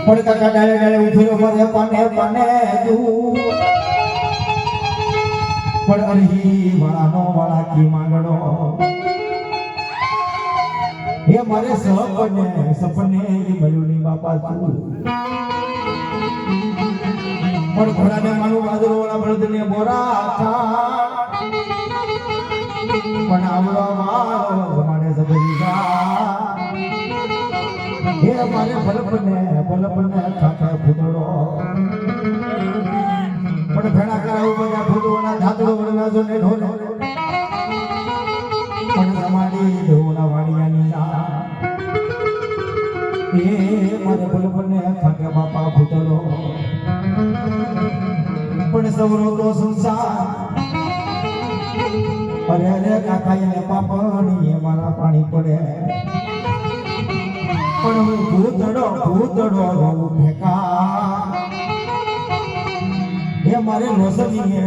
પણ કાકા ડાળે ડાળે ઉભેલો મરે પાને પાને તું પણ અરહી વાળાનો વાળા કી માંગડો એ મારે સપને એ મયુની બાપા તું પણ ઘોડાને માનું બાદરો વાળા બળદને બોરા પણ આવડો વાળો જમાને સબરીગા એ મારે ભલપને ખાખા ફૂટડો પણ ઘણા કરાવું બધા ફૂટોના ધાતડો વળવા જો ને ઢોલે પણ તમારી ઢોલા વાડિયાની ના એ મારે ભલપને ખાખા બાપા ફૂટડો પણ સવરો તો સંસાર અરે કાકા એને પાપણી મારા પાણી પડે પણ હું ભૂતડો ફેંકા એ મારે લોસની